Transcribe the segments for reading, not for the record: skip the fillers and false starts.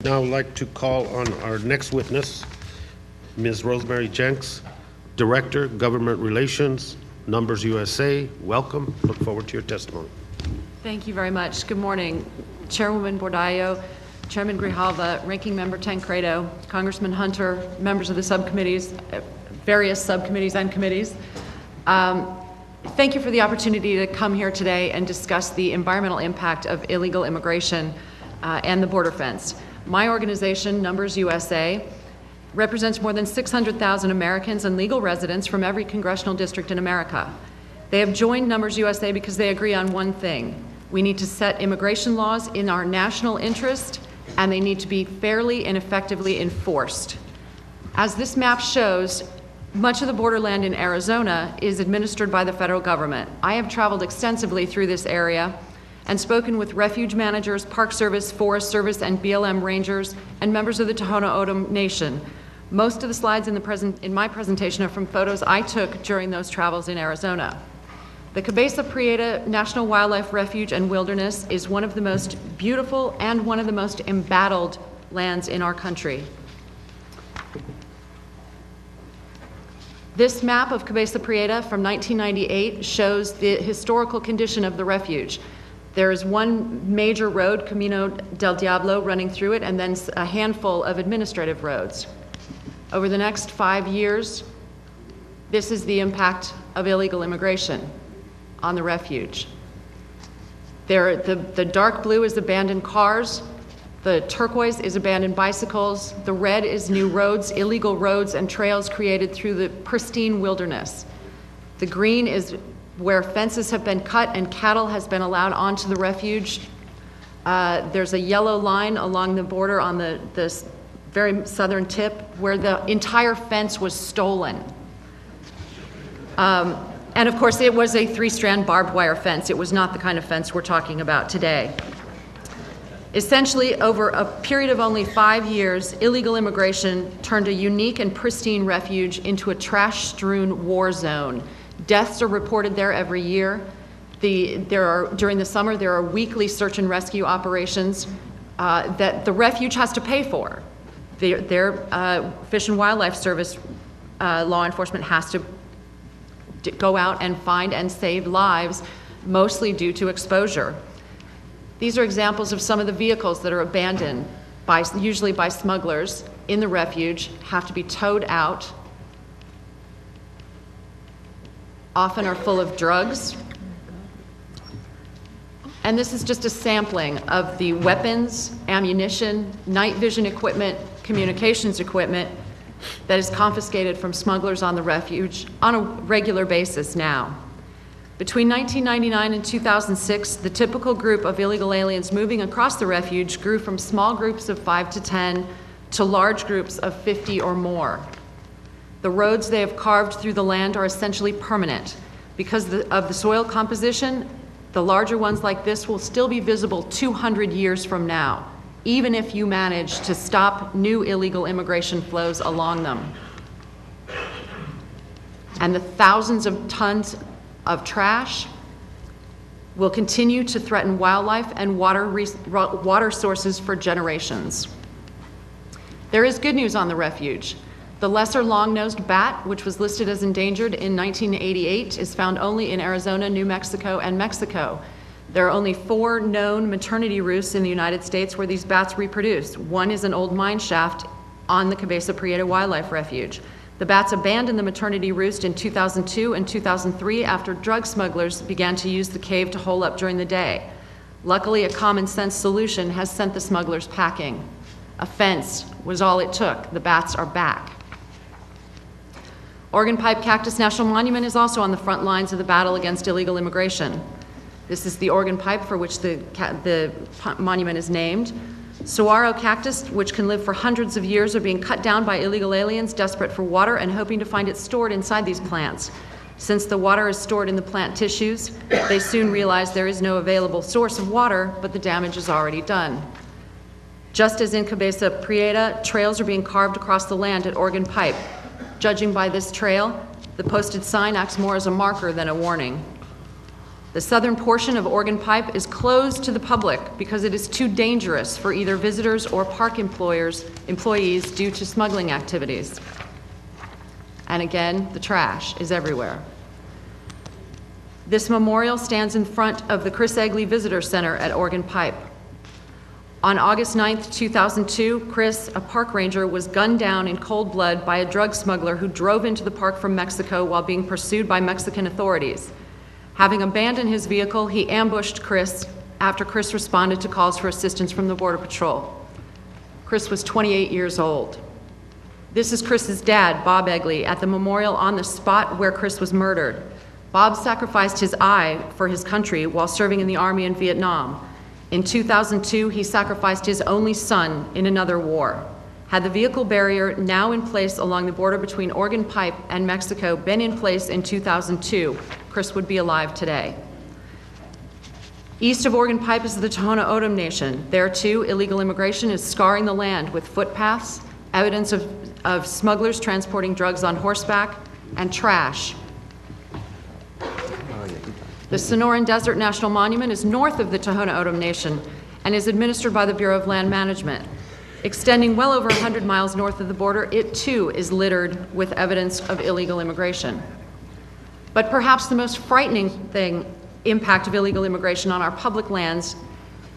now like to call on our next witness, Ms. Rosemary Jenks, Director, Government Relations, Numbers USA. Welcome. Look forward to your testimony. Thank you very much. Good morning, Chairwoman Bordallo, Chairman Grijalva, Ranking Member Tancredo, Congressman Hunter, members of the subcommittees, various subcommittees and committees. Thank you for the opportunity to come here today and discuss the environmental impact of illegal immigration and the border fence. My organization, Numbers USA, represents more than 600,000 Americans and legal residents from every congressional district in America. They have joined Numbers USA because they agree on one thing. We need to set immigration laws in our national interest, and they need to be fairly and effectively enforced. As this map shows, much of the borderland in Arizona is administered by the federal government. I have traveled extensively through this area and spoken with refuge managers, Park Service, Forest Service, and BLM rangers, and members of the Tohono O'odham Nation. Most of the slides in my presentation are from photos I took during those travels in Arizona. The Cabeza Prieta National Wildlife Refuge and Wilderness is one of the most beautiful and one of the most embattled lands in our country. This map of Cabeza Prieta from 1998 shows the historical condition of the refuge. There is one major road, Camino del Diablo, running through it, and then a handful of administrative roads. Over the next 5 years, this is the impact of illegal immigration on the refuge. The dark blue is abandoned cars, the turquoise is abandoned bicycles, the red is new roads, illegal roads and trails created through the pristine wilderness. The green is where fences have been cut and cattle has been allowed onto the refuge. There's a yellow line along the border on this very southern tip where the entire fence was stolen. And of course, it was a 3-strand barbed wire fence. It was not the kind of fence we're talking about today. Essentially, over a period of only 5 years, illegal immigration turned a unique and pristine refuge into a trash-strewn war zone. Deaths are reported there every year. During the summer, there are weekly search and rescue operations that the refuge has to pay for. Their Fish and Wildlife Service law enforcement has to go out and find and save lives, mostly due to exposure. These are examples of some of the vehicles that are abandoned, usually by smugglers in the refuge, have to be towed out, often are full of drugs. And this is just a sampling of the weapons, ammunition, night vision equipment, communications equipment that is confiscated from smugglers on the refuge on a regular basis now. Between 1999 and 2006, the typical group of illegal aliens moving across the refuge grew from small groups of 5 to 10 to large groups of 50 or more. The roads they have carved through the land are essentially permanent. Because of the soil composition, the larger ones like this will still be visible 200 years from now, even if you manage to stop new illegal immigration flows along them. And the thousands of tons of trash will continue to threaten wildlife and water sources for generations. There is good news on the refuge. The lesser long-nosed bat, which was listed as endangered in 1988, is found only in Arizona, New Mexico, and Mexico. There are only 4 known maternity roosts in the United States where these bats reproduce. One is an old mine shaft on the Cabeza Prieta Wildlife Refuge. The bats abandoned the maternity roost in 2002 and 2003 after drug smugglers began to use the cave to hole up during the day. Luckily, a common sense solution has sent the smugglers packing. A fence was all it took. The bats are back. Organ Pipe Cactus National Monument is also on the front lines of the battle against illegal immigration. This is the organ pipe for which the monument is named. Saguaro cactus, which can live for hundreds of years, are being cut down by illegal aliens desperate for water and hoping to find it stored inside these plants. Since the water is stored in the plant tissues, they soon realize there is no available source of water, but the damage is already done. Just as in Cabeza Prieta, trails are being carved across the land at Organ Pipe. Judging by this trail, the posted sign acts more as a marker than a warning. The southern portion of Organ Pipe is closed to the public because it is too dangerous for either visitors or park employees due to smuggling activities. And again, the trash is everywhere. This memorial stands in front of the Chris Egley Visitor Center at Organ Pipe. On August 9th, 2002, Chris, a park ranger, was gunned down in cold blood by a drug smuggler who drove into the park from Mexico while being pursued by Mexican authorities. Having abandoned his vehicle, he ambushed Chris after Chris responded to calls for assistance from the Border Patrol. Chris was 28 years old. This is Chris's dad, Bob Egley, at the memorial on the spot where Chris was murdered. Bob sacrificed his eye for his country while serving in the Army in Vietnam. In 2002, he sacrificed his only son in another war. Had the vehicle barrier now in place along the border between Organ Pipe and Mexico been in place in 2002, Chris would be alive today. East of Organ Pipe is the Tohono O'odham Nation. There, too, illegal immigration is scarring the land with footpaths, evidence of smugglers transporting drugs on horseback, and trash. The Sonoran Desert National Monument is north of the Tohono O'odham Nation and is administered by the Bureau of Land Management. Extending well over 100 miles north of the border, it too is littered with evidence of illegal immigration. But perhaps the most frightening impact of illegal immigration on our public lands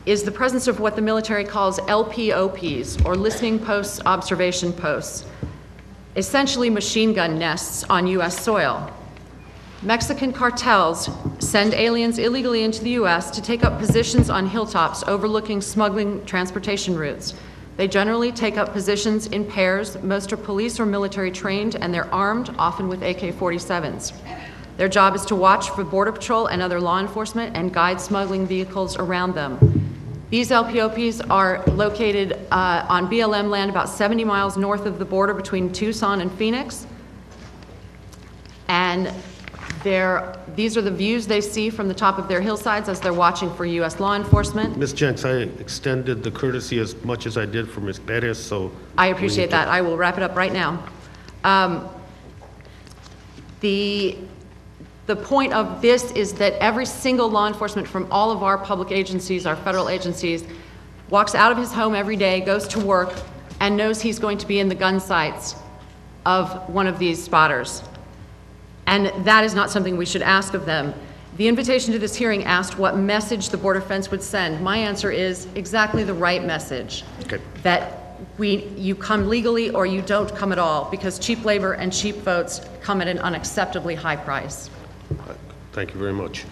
is the presence of what the military calls LPOPs, or listening posts, observation posts, essentially machine gun nests on U.S. soil. Mexican cartels send aliens illegally into the U.S. to take up positions on hilltops overlooking smuggling transportation routes. They generally take up positions in pairs. Most are police or military trained, and they're armed, often with AK-47s. Their job is to watch for Border Patrol and other law enforcement and guide smuggling vehicles around them. These LPOPs are located on BLM land about 70 miles north of the border between Tucson and Phoenix. And these are the views they see from the top of their hillsides as they're watching for U.S. law enforcement. Ms. Jenks, I extended the courtesy as much as I did for Ms. Perez, so... I appreciate that. I will wrap it up right now. The point of this is that every single law enforcement from all of our public agencies, our federal agencies, walks out of his home every day, goes to work, and knows he's going to be in the gun sights of one of these spotters. And that is not something we should ask of them. The invitation to this hearing asked what message the Border Fence would send. My answer is exactly the right message. Okay. That you come legally or you don't come at all, because cheap labor and cheap votes come at an unacceptably high price. Thank you very much.